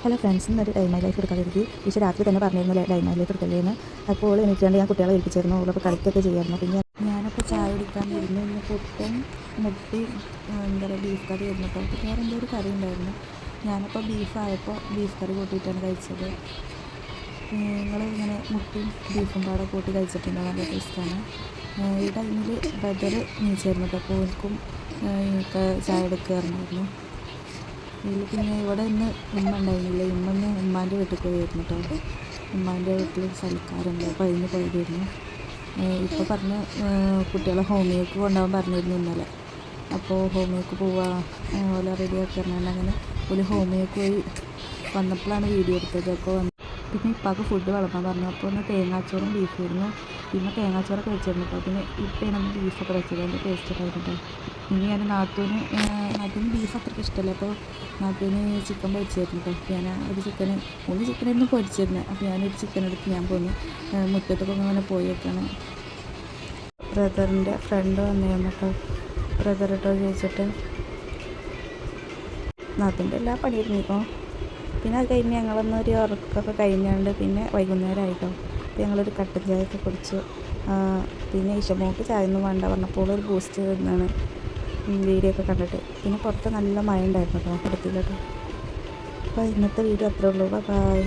Hello friends, ഇന്നൊരു dye my life എടുക്കാൻ കരുതി. പക്ഷേ രാത്രി തന്നെ പറഞ്ഞിരുന്നു ഡൈ മൈ ലൈഫ് എടുക്കലേന്ന്. അപ്പോൾ എണീറ്റാണ്ട് ഞാൻ കുട്ടികളെ ഏൽപ്പിച്ചിരുന്നു. ഓളപ്പോൾ കളിക്കൊക്കെ ചെയ്യായിരുന്നു. പിന്നെ ഞാനപ്പോൾ ചായ കുടിക്കാൻ ഇരുന്നു. ഇന്ന് പുട്ടും മുട്ടയും എന്താ പറയുക ബീഫ് കറി ആയിരുന്നു കേട്ടോ. അപ്പോൾ വേറെ എന്തോ ഒരു കറി ഉണ്ടായിരുന്നു. ഞാനപ്പോൾ ബീഫായപ്പോൾ ബീഫ് കറി കൂട്ടിയിട്ടാണ് കഴിച്ചത്. നിങ്ങൾ ഇങ്ങനെ മുട്ടയും ബീഫും പാടെ കൂട്ടി കഴിച്ചിട്ടുണ്ടോ? നല്ല ടേസ്റ്റാണ്. ഈ ടൈമിൽ ബ്രദർ നീച്ചായിരുന്നു കേട്ടോ. അപ്പോൾ എനിക്കും ചായ എടുക്കുകയായിരുന്നു. ഇതിൽ പിന്നെ ഇവിടെ ഇന്ന് ഉമ്മ ഉണ്ടായിരുന്നില്ല. ഇന്ന് ഉമ്മാൻ്റെ വീട്ടിൽ പോയിരുന്നു കേട്ടോ. ഉമ്മാൻ്റെ വീട്ടിൽ സൽക്കാരുണ്ട്, അപ്പോൾ അതിന് പോയതായിരുന്നു. ഇപ്പോൾ പറഞ്ഞ് കുട്ടികളെ ഹോമിയോക്ക് കൊണ്ടുപോകാൻ പറഞ്ഞിരുന്നു ഇന്നലെ. അപ്പോൾ ഹോമിയോക്ക് പോവാ ഓല റെഡിയാക്കി പറഞ്ഞാൽ അങ്ങനെ ഒരു ഹോമിയോക്ക് പോയി വന്നപ്പോഴാണ് വീഡിയോ എടുത്തത്. അപ്പോൾ പിന്നെ ഇപ്പാക്ക് ഫുഡ് വിളമ്പാൻ പറഞ്ഞു. അപ്പോൾ ഒന്ന് തേങ്ങാച്ചോറും ബീഫായിരുന്നു. പിന്നെ തേങ്ങാച്ചോറൊക്കെ വെച്ചിരുന്നു കേട്ടോ. പിന്നെ ഇപ്പം നമ്മൾ ബീഫൊക്കെ വെച്ചത് അതിൻ്റെ ടേസ്റ്റ് ഉണ്ടായിരുന്നു. ഇനി ഞാൻ നാത്തൂന് ബീഫ് അത്രയ്ക്ക് ഇഷ്ടമല്ല. അപ്പോൾ നാത്തൂന് ചിക്കൻ പൊരിച്ചായിരുന്നു കേട്ടോ. ഞാൻ ഒരു ചിക്കനായിരുന്നു പൊരിച്ചിരുന്നത്. അപ്പോൾ ഞാനൊരു ചിക്കൻ എടുത്ത് ഞാൻ പോന്നു. മുറ്റത്തൊക്കെ അങ്ങനെ പോയേക്കാണ്. ബ്രദറിൻ്റെ ഫ്രണ്ട് വന്നിരുന്നു കേട്ടോ. ബ്രദർ കേട്ടോ ചോദിച്ചിട്ട് നാത്തൂൻ്റെ എല്ലാ പണിയിരുന്നിപ്പോൾ. പിന്നെ അത് കഴിഞ്ഞ് ഞങ്ങളൊന്നൊരു ഉറക്കമൊക്കെ കഴിഞ്ഞാണ്ട് പിന്നെ വൈകുന്നേരം ആയിട്ടോ. അപ്പോൾ ഞങ്ങളൊരു കട്ടൻ ചായയൊക്കെ കുടിച്ചു. പിന്നെ ഇഷമോക്ക് ചായ ഒന്നും വേണ്ട പറഞ്ഞപ്പോൾ ഒരു ബൂസ്റ്റ് തന്നാണ് വീഡിയോ ഒക്കെ കണ്ടിട്ട്. പിന്നെ പുറത്ത് നല്ല മഴ ഉണ്ടായിരുന്നു കേട്ടോ, എടുത്തില്ല കേട്ടോ. അപ്പോൾ ഇന്നത്തെ വീഡിയോ അത്രേ ഉള്ളൂ. ബൈ.